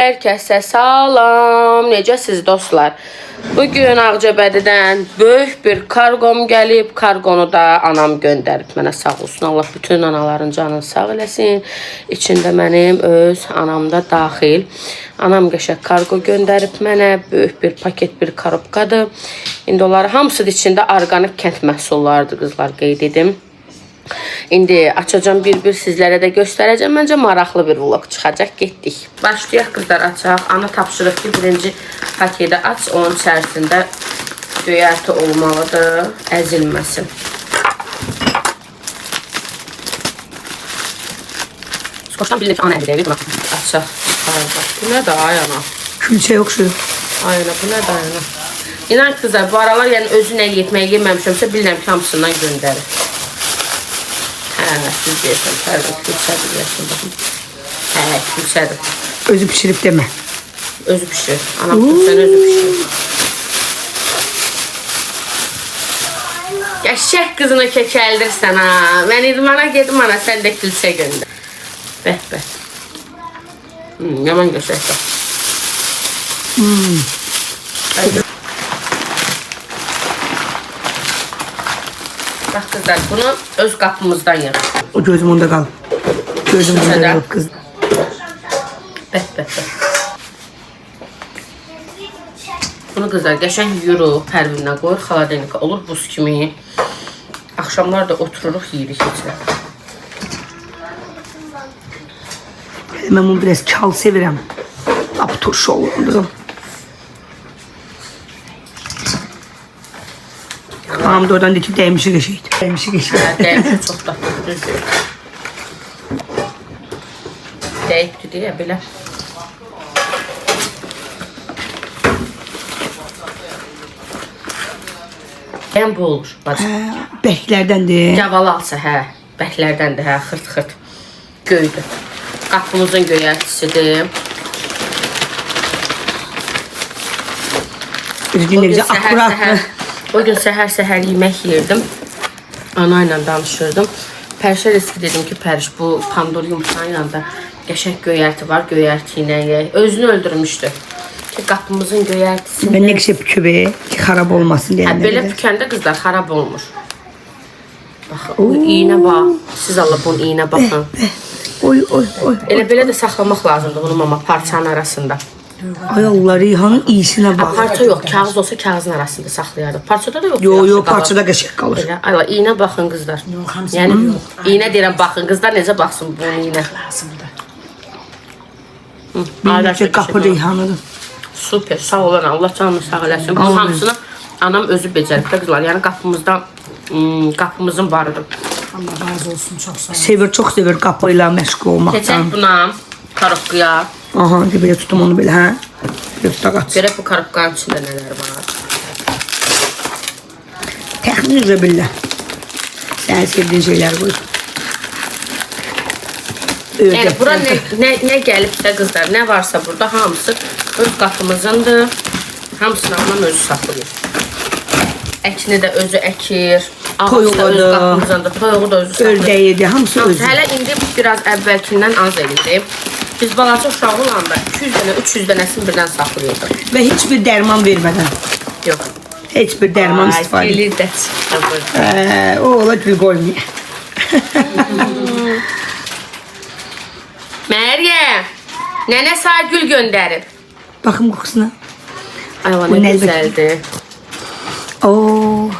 Herkese salam, necəsiz dostlar? Bugün Ağcabədidən böyük bir kargom gəlib, kargonu da anam göndərib mənə, sağ olsun. Allah bütün anaların canını sağ eləsin. İçində mənim öz anam da daxil. Anam qəşəng kargo göndərib mənə, böyük bir paket, bir korobkadır. İndi onları hamısı da içində orqanik kənd məhsullarıdır qızlar, qeyd edim. İndi açacağım bir sizlərə də göstərəcəm. Məncə maraqlı bir vlog çıxacaq. Getdik. Başlayaq qızlar, açaq. Ana tapşırıq ki, birinci paketi aç. Onun içərisində göyərti olmalıdır. Əzilməsin. Skoşdan bilinir ki, ana əli deyil. Açaq. Bu nə də ayana? Külçə yoxşur. Ayana, bu nə də ayana? İnan qızlar, bu aralar yəni özü nə yetməyi yeməmişəmsə bilirəm ki, hamısından göndərir. Siz deyirsən, pərdək külçədir, yaşın baxın. Külçədir. Özü pişirib demə. Özü pişirir. Anam külçəni özü pişirir. Qəşək qızını kəkəldirsən ha. Mən idmana gedim ana, sən də külçə göndər. Bəh. Yaman qəşək. Bax qızlar, bunu öz qapımızdan yap. O gözüm onda qalıb. Gözüm onda qalıb qız. Bəh. Bunu qızlar qəşəng yuyuruq, pərvinə qoyur, xaladenika olur buz kimi. Axşamlar da otururuq, yiyirik içə. Mən bunu biraz çal sevirəm. Lap turşu olurdu. Anam da oradan deyir ki, dəymişi qəşəkdir. Dəymişi çox da düzdür. Dəyibdir deyə belə. Dəyən bu olur. Bəklərdəndir. Cavalı alsa, bəklərdəndir, xırt. Göydür. Qapımızın göyərtisidir. Özü necə akuratlı. O gün səhər yemək yiyirdim. Ana ilə danışırdım. Pərişə riski dedim ki, Pəriş, bu pandur yumurtanın yanında qəşəng göyərti var, göyərti ilə yeyək. Özünü öldürmüşdü. Ki, qapımızın göyərtisini... Mən nə qəşək pükübə ki, xarab olmasın deyəndə. Belə pükəndə qızlar xarab olmur. Baxın, bu iynə bax. Siz Allah bunun iynə baxın. Oy. Elə belə də saxlamaq lazımdır bunu mama, parçanın arasında. Ay Allah, Reyhanın iyisinə bax. Parça yox, kağız olsa kağızın arasında saxlayardıq. Parçada da yox. Yox, parçada qəşək qalır. Ayla, iynə baxın qızlar. Yəni, iynə deyirəm, baxın qızlar, necə baxsın bu iynə. Birlikdə qapı Reyhanıdır. Super, sağ olun, Allah canını sağ eləsin. Bu hamısını anam özü becərib də qızlar. Yəni, qapımızın barıdır. Allah razı olsun, çox sağ olun. Sevir, çox sevir qapı ilə məşğul olmaqdan. Keçək buna, karobkaya. Aha, belə tutum onu belə, hə? Belə tutaq aç. Görək bu karobkanın içində nələr var. Təxmin üzə billə. Sən sevdiyin şeylər qoy. Yəni, bura nə gəlibsə qızlar, nə varsa burada hamısı öz qapımızındır. Hamısını anam özü saxlayır. Əkini də özü əkir. Ağacı da öz qapımızındır. Toyuğu da özü saxlayır. Ördəyidir, hamısı özü. Hələ indi biraz əvvəlkindən az eləyib. Biz balaca uşaq olanda 200 dənə, 300 dənəsini birdən saxlayırdıq. Və heç bir dərman vermədən. Yox. Heç bir dərman istifadə. Gelir də çıxır. O, ola gül qoymuyor. Məryəm, nənə sağ gül göndərib. Baxım qoxusuna. Ay, nə gözəldir. Oo,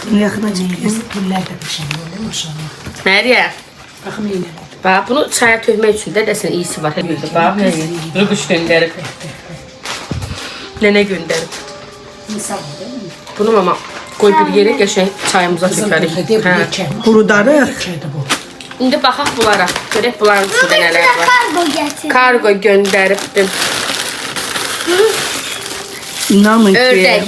bunu yaxına çəkir. Güllər də pişiriyor, maşallah. Məryəm. Baxım eylədir. Bax, bunu çaya tökmək üçün də desən iyisi var. Bax, rubuş göndərib. Nənə göndərib. İnsan değil mi? Bunu mama qoy bir yerə qəşəng çayımıza tökərik. Qurudarıq. İndi baxaq bunlara. Görək bunların içində nələr var. Kargo getir. Kargo göndəribdim. İnanın ki.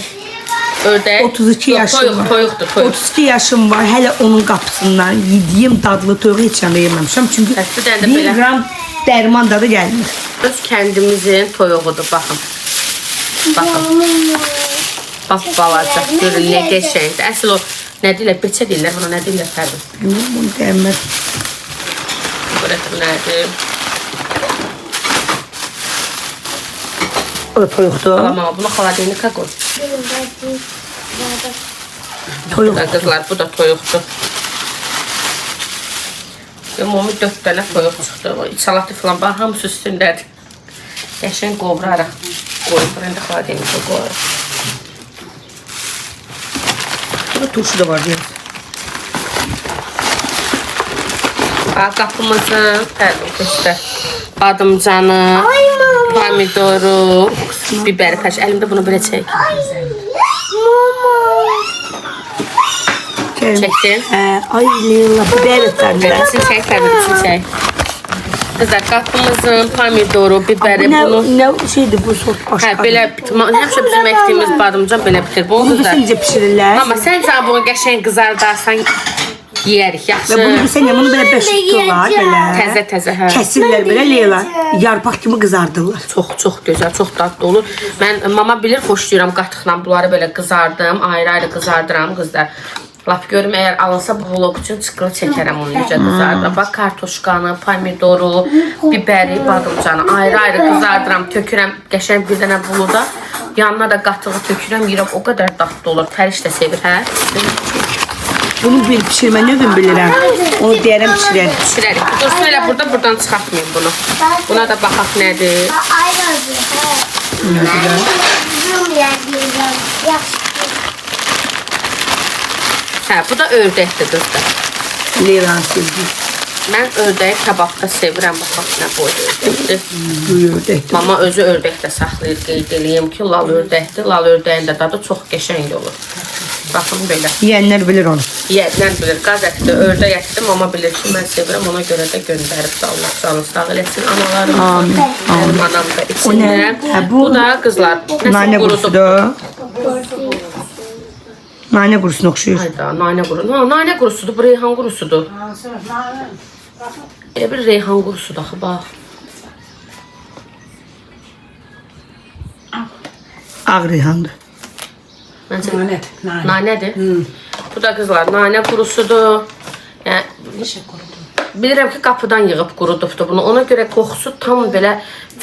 Ördək. 32 yaşım var. Toyuqdur. 32 yaşım var. Hələ onun qapısından yediyim dadlı toyuğu heç yana yeməmişəm. Çünki Hətta də 1 belə. qram dərman dadı gəlmir. Öz kəndimizin toyuğudur, baxın. Bax balaca, görün nə qəşəngdir. Əsl o, nə deyirlər, beçə deyirlər, buna nə deyirlər Fərvin? Bilmiyorum, bunu dəyməz. Görək bu nədir? O da toyuqdur. Alama, bunu xaladenika qoy. Toyuq. Da qızlar, bu da toyuqdur. Ümumi 4 dənə toyuq çıxdı. O salatı falan var, hamısı üstündədir. Qəşəng qovuraraq qoyub, indi xaladenika qoyarıq. Burada turşu da var deyək. Qapımızın pərdəsi, badımcanı, pomidoru, biberi pəş. Əlimdə bunu belə çək. Çəkdin? Ay Leyla, biber etlərində. Bütün çək, pərdəsin çək. Qızlar, qapımızın pomidoru, biberi, bunu... Nə şeydir bu sort başqa? Belə, həmişə bizim əkdiyimiz badımcan belə bitir. Bunu Bunu necə pişirirlər? Amma sən bunu qəşəng qızardarsan, yeyərik, yaxşı. Və bunu bilsən ya, bunu belə 5 tuturlar, belə. Təzə, hə. Kəsirlər belə Leyla, yarpaq kimi qızardırlar. Çox gözəl, çox dadlı olur. Mən, mama bilir, xoşlayıram qatıqla bunları belə qızardım, ayrı-ayrı qızardıram qızlar. Lap görüm, əgər alınsa bu vlog üçün çıxılı çəkərəm onu necə qızardım. Bax, kartoşkanı, pomidoru, biberi, badımcanı ayrı-ayrı qızardıram, tökürəm qəşəng bir dənə buluda. Yanına da qatığı tökürəm, yiyirəm, o qədər dadlı olur. Təriş də sevir, hə? Bunu bir pişirmə növün bilirəm. Onu deyərəm pişirərəm. Pişirərik. Dursun elə buradan çıxartmayayım bunu. Buna da baxaq nədir? Hə, bu da ördəkdir qızlar. Leylanın sevdi. Mən ördəyi kababda sevirəm. Baxaq nə boyda ördəkdir. Ördəkdir. Mama özü ördəkdə saxlayır, qeyd eləyim ki, lal ördəkdir. Lal ördəyin də dadı çox qəşəng olur. Baxın belə. Yiyənlər bilir onu. Yiyənlər bilir. Qaz ətidir, ördək ətidir. Mama bilir ki, mən sevirəm. Ona görə də göndərib də Allah canı sağ eləsin analarım. Amin. Mənim anam da O nə? içində. Bu Bu da qızlar. nanə qurusudur. Nanə qurusuna oxşuyur. Hayda, nanə qurusu. Ha, nanə qurusudur, bu reyhan qurusudur. Elə bir reyhan qurusudur axı, bax. Ağ reyhandır. Məncə Nanədir, nanə. nanədir. Bu da qızlar, nanə qurusudur. Yəni, Neçə qurudu? bilirəm ki, qapıdan yığıb qurudubdur bunu. Ona görə qoxusu tam belə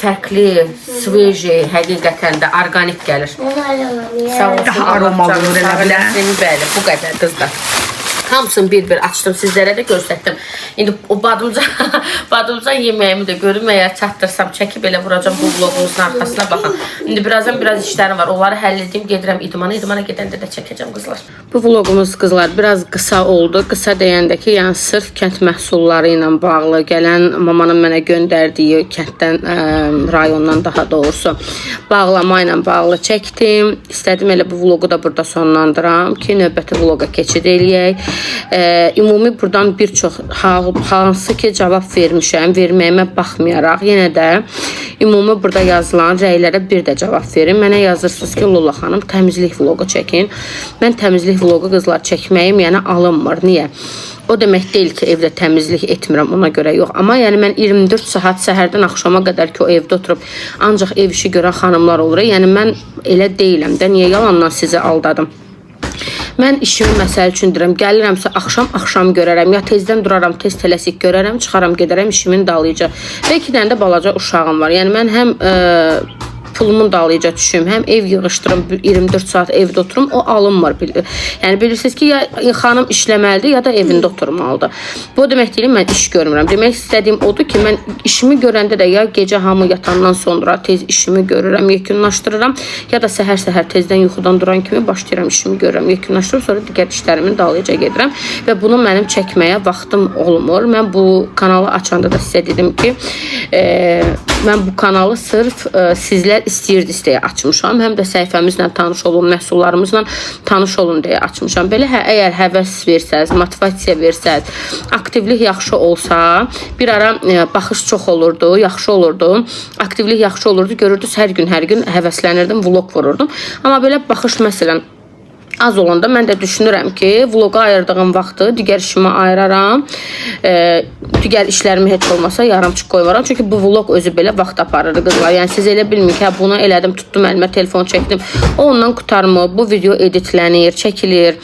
fərqli, sveji, həqiqətən də orqanik gəlir. Sağ olsun, Daha aromalı Allah canı olur, sağ elə bilə. eləsin. Bəli, bu qədər qızlar. Hamısını bir-bir açdım, sizlərə də göstərdim. İndi o badımcan yeməyimi də görüm, əgər çatdırsam, çəkib elə vuracam bu vlogumuzun arxasına baxın. İndi birazdan biraz işlərim var, onları həll edeyim, gedirəm idmana gedəndə də çəkəcəm qızlar. Bu vlogumuz qızlar biraz qısa oldu. Qısa deyəndə ki, yəni sırf kənd məhsulları ilə bağlı gələn mamanın mənə göndərdiyi kənddən, rayondan daha doğrusu bağlama ilə bağlı çəkdim. İstədim elə bu vlogu da burada sonlandıram ki, növbəti vloqa keçid eləyək. Ümumi buradan bir çox hansı ki cavab vermişəm, verməyimə baxmayaraq yenə də ümumi burada yazılan rəylərə bir də cavab verin. Mənə yazırsınız ki, Lula xanım təmizlik vlogu çəkin. Mən təmizlik vlogu qızlar çəkməyim, yəni alınmır. Niyə? O demək deyil ki, evdə təmizlik etmirəm, ona görə yox. Amma yəni mən 24 saat səhərdən axşama qədər ki, o evdə oturub ancaq ev işi görən xanımlar olur. Yəni mən elə deyiləm də, niyə yalandan sizi aldadım? Mən işimi məsəl üçün deyirəm, gəlirəmsə axşam görərəm, ya tezdən duraram, tez tələsik görərəm, çıxaram, gedərəm işimin dalıca. Və 2 dənə də balaca uşağım var. Yəni mən həm pulumun dalıca düşüm, həm ev yığışdırım, 24 saat evdə oturum, o alınmır. Yəni bilirsiniz ki, ya xanım işləməlidir, ya da evində oturmalıdır. Bu demək deyil, mən iş görmürəm. Demək istədiyim odur ki, mən işimi görəndə də ya gecə hamı yatandan sonra tez işimi görürəm, yekunlaşdırıram, ya da səhər-səhər tezdən yuxudan duran kimi başlayıram işimi görürəm, yekunlaşdırıb, sonra digər işlərimin dalıca gedirəm və bunu mənim çəkməyə vaxtım olmur. Mən bu kanalı açanda da sizə dedim ki, mən bu kanalı sırf sizlər istəyirdiniz deyə açmışam. Həm də səhifəmizlə tanış olun, məhsullarımızla tanış olun deyə açmışam. Belə əgər həvəs versəz, motivasiya versəz, aktivlik yaxşı olsa, bir ara baxış çox olurdu, yaxşı olurdu. Aktivlik yaxşı olurdu, görürdünüz hər gün həvəslənirdim, vlog vururdum. Amma belə baxış məsələn az olanda mən də düşünürəm ki, vloqa ayırdığım vaxtı digər işimə ayıraram. Digər işlərimi heç olmasa yarımçıq qoymaram. Çünki bu vlog özü belə vaxt aparır qızlar. Yəni siz elə bilmin ki, bunu elədim, tutdum əlimə telefon çəkdim. O ondan qurtarmır. Bu video editlənir, çəkilir.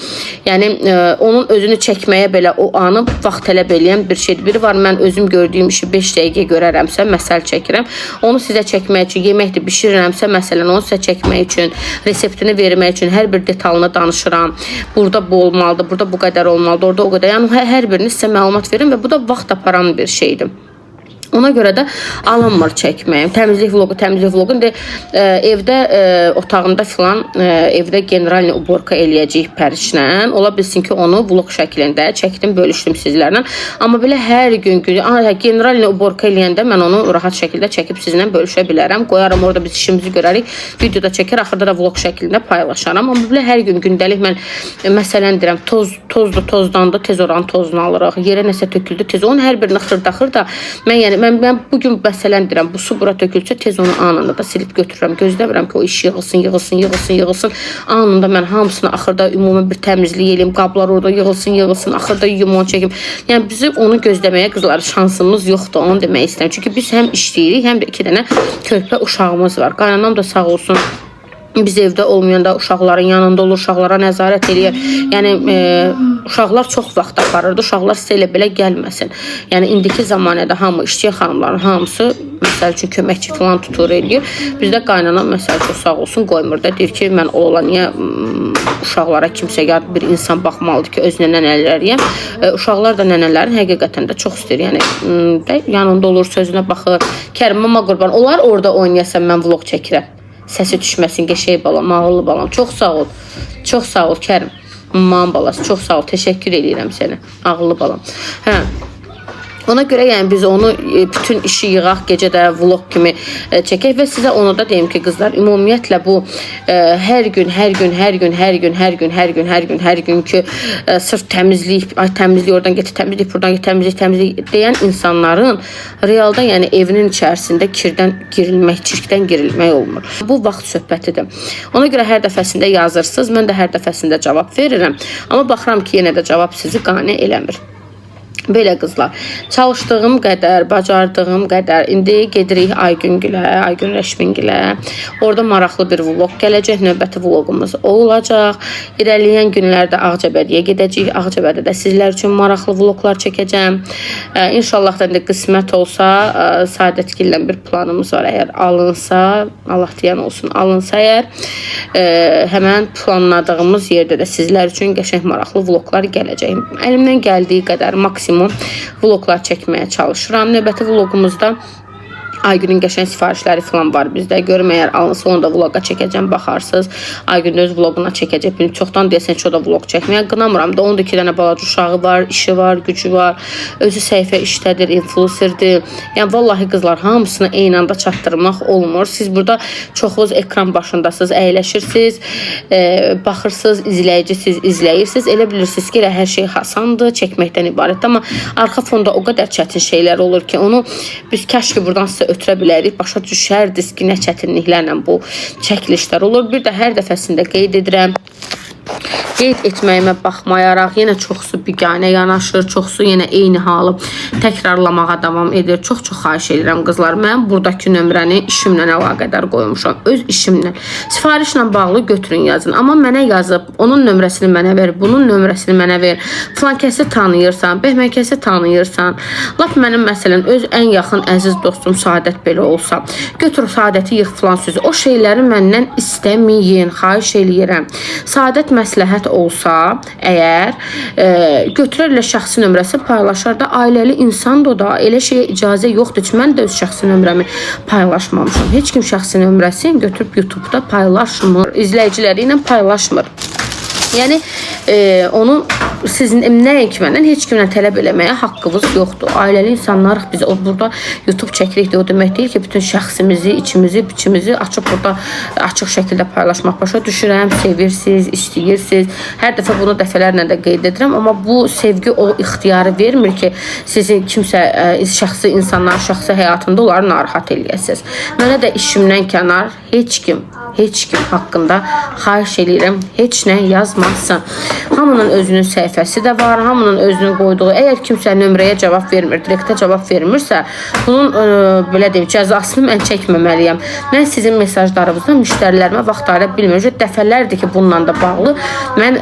Yəni onun özünü çəkməyə belə o anı vaxt tələb edən bir şeydir. Biri var, mən özüm gördüyüm işi 5 dəqiqə görərəmsə, məsəl çəkirəm. Onu sizə çəkmək üçün, yeməkdə bişirirəmsə, məsələn, onu sizə çəkmək üçün, reseptini vermək üçün hər bir detalını danışıram. Burada bu olmalıdır, burada bu qədər olmalıdır, orada o qədər. Yəni hər birini sizə məlumat verin və bu da vaxt aparan bir şeydir. Ona görə də alınmır çəkməyim. Təmizlik vlogu. İndi evdə, otağımda filan, evdə generalni uborka eləyəcəyik Pərişlə. Ola bilsin ki, onu vlog şəklində çəkdim, bölüşdüm sizlərlə. Amma belə hər gün generalni uborka eləyəndə mən onu rahat şəkildə çəkib sizinlə bölüşə bilərəm. Qoyaram orada, biz işimizi görərik, videoda çəkir, axırda da vlog şəklində paylaşaram. Amma belə hər gün gündəlik mən məsələn deyirəm, tozdandı, tez oranın tozunu alırıq. Yerə nəsə töküldü, tez onun hər birini xırda mən bugün məsələn deyirəm, bu su bura tökülsə tez onu anında da silib götürürəm. Gözləmirəm ki, o iş yığılsın. Anında mən hamısını axırda ümumi bir təmizlik eləyim, qablar orada yığılsın, axırda yumon çəkim. Yəni bizim onu gözləməyə qızlar şansımız yoxdur, onu demək istəyirəm. Çünki biz həm işləyirik, həm də 2 dənə körpə uşağımız var. Qaynanam da sağ olsun. Biz evdə olmayanda uşaqların yanında olur, uşaqlara nəzarət eləyir. Yəni uşaqlar çox vaxt aparırdı. Uşaqlar sizə elə belə gəlməsin. Yəni indiki zamanədə hamı işçi xanımların hamısı məsəl üçün köməkçi falan tutur eləyir. Bizdə qaynanam məsəl üçün sağ olsun qoymur da, deyir ki, mən ola niyə uşaqlara kimsə yad bir insan baxmalıdır ki, özünə nənələriyəm. Uşaqlar da nənələrin həqiqətən də çox istəyir. Yəni yanında olur, sözünə baxır. Kərim, mama qurban, onlar orada oynayasam mən vlog çəkirəm. Səsi düşməsin, qəşəng balam, ağıllı balam. Çox sağ ol. Çox sağ ol Kərim. Maman balası, çox sağ ol. Təşəkkür edirəm sənə. Ağıllı balam. Hə. Ona görə yəni biz onu bütün işi yığaq, gecə də vlog kimi çəkək və sizə onu da deyim ki, qızlar, ümumiyyətlə bu hər gün ki, sırf təmizlik, təmizlik oradan getir, təmizlik buradan getir, təmizlik deyən insanların realda yəni evinin içərisində kirdən girilmək, çirkdən girilmək olmur. Bu vaxt söhbətidir. Ona görə hər dəfəsində yazırsınız, mən də hər dəfəsində cavab verirəm. Amma baxıram ki, yenə də cavab sizi qane eləmir. Belə qızlar, çalışdığım qədər, bacardığım qədər indi gedirik Aygün Rəşmingilə. Orada maraqlı bir vlog gələcək, növbəti vlogumuz o olacaq. İrəliyən günlərdə Ağcabədiyə gedəcəyik. Ağcabədidə sizlər üçün maraqlı vloglar çəkəcəm. İnşallah da qismət olsa, Sadətgillə bir planımız var. Əgər alınsa, Allah deyən olsun, alınsa əgər, həmən planladığımız yerdə də sizlər üçün qəşəng maraqlı vloglar gələcək. Əlimdən gəldiyi qədər maksimum vloglar çəkməyə çalışıram. Növbəti vlogumuzda Aygünün qəşəng sifarişləri falan var bizdə. Görüm əgər alınsa onu da vloqa çəkəcəm, baxarsınız. Aygün öz vloguna çəkəcək. Çoxdan deyəsən ki, o da vlog çəkməyə qınamıram da. Onun da 2 dənə balaca uşağı var, işi var, gücü var. Özü səhifə işlədir, influencerdir. Yəni vallahi qızlar, hamısını eyni anda çatdırmaq olmur. Siz burada çoxunuz ekran başındasınız, əyləşirsiniz, baxırsınız, izləyicisiniz, izləyirsiniz. Elə bilirsiniz ki, hər şey asandır, çəkməkdən ibarətdir. Amma arxa fonda o qədər çətin şeylər olur ki, onu biz kəş ki buradan sizə ötürə bilərik. Başa düşərdiniz ki, nə çətinliklərlə bu çəkilişlər olur. Bir də hər dəfəsində qeyd edirəm. Qeyd etməyimə baxmayaraq yenə çoxsu biganə yanaşır, çoxsu yenə eyni halı təkrarlamağa davam edir. Çox xahiş edirəm qızlar. Mən buradakı nömrəni işimlə əlaqədar qoymuşam. Öz işimlə. Sifarişlə bağlı götürün yazın. Amma mənə yazıb, onun nömrəsini mənə ver, bunun nömrəsini mənə ver. Falan kəsi tanıyırsan, bəhmən kəsi tanıyırsan. Lap mənim məsələn öz ən yaxın əziz dostum Saadət belə olsa, götür Saadəti yığ falan sözü. O şeyləri məndən istəməyin, xahiş eləyirəm. Saadət məsləhət olsa, əgər götürərlə şəxsi nömrəsi paylaşar da, ailəli insandır da, elə şeyə icazə yoxdur ki, mən də öz şəxsi nömrəmi paylaşmamışam. Heç kim şəxsi nömrəsini götürüb YouTube'da paylaşmır, izləyiciləri ilə paylaşmır. Yəni onu sizin nəinki məndən heç kimdən tələb eləməyə haqqımız yoxdur. Ailəli insanlarıq biz. O burada YouTube çəkirik də o demək deyil ki, bütün şəxsimizi, içimizi, biçimizi açıb burada açıq şəkildə paylaşmaq. Başa düşürəm, sevirsiniz, istəyirsiniz. Hər dəfə bunu dəfələrlə də qeyd edirəm, amma bu sevgi o ixtiyarı vermir ki, sizin kimsə şəxsi insanlar şəxsi həyatında onları narahat eləyəsiniz. Mənə də işimdən kənar heç kim haqqında xahiş edirəm, heç nə yazmasın. Hamının özünün səhifəsi də var, hamının özünün qoyduğu. Əgər kimsə nömrəyə cavab vermir, direktə cavab vermirsə, bunun belə deyim, cəzasını mən çəkməməliyəm. Mən sizin mesajlarınızdan müştərilərimə vaxt ayıra bilmirəm. Dəfələrdir ki, bununla da bağlı mən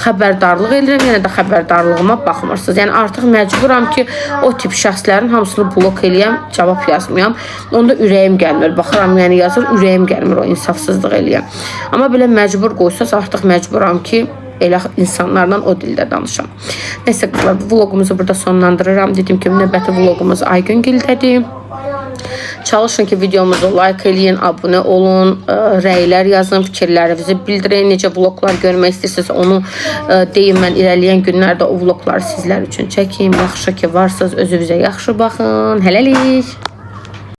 xəbərdarlıq edirəm, yenə də xəbərdarlığıma baxmırsınız. Yəni artıq məcburam ki, o tip şəxslərin hamısını blok eləyəm, cavab yazmayam. Onda ürəyim gəlmir. Baxıram, yəni yazır, ürəyim gəlmir o insafsızlıq eləyəm. Amma belə məcbur qoysaz, artıq məcburam ki, elə insanlarla o dildə danışam. Neysə qızlar, bu vlogumuzu burada sonlandırıram. Dedim ki, növbəti vlogumuz Aygüngildədir. Çalışın ki, videomuzu like eləyin, abunə olun, rəylər yazın, fikirlərinizi bildirin. Necə vloglar görmək istəyirsiniz, onu deyin. Mən irəliyən günlərdə o vlogları sizlər üçün çəkim. Yaxşı ki, varsınız, özünüzə yaxşı baxın. Hələlik.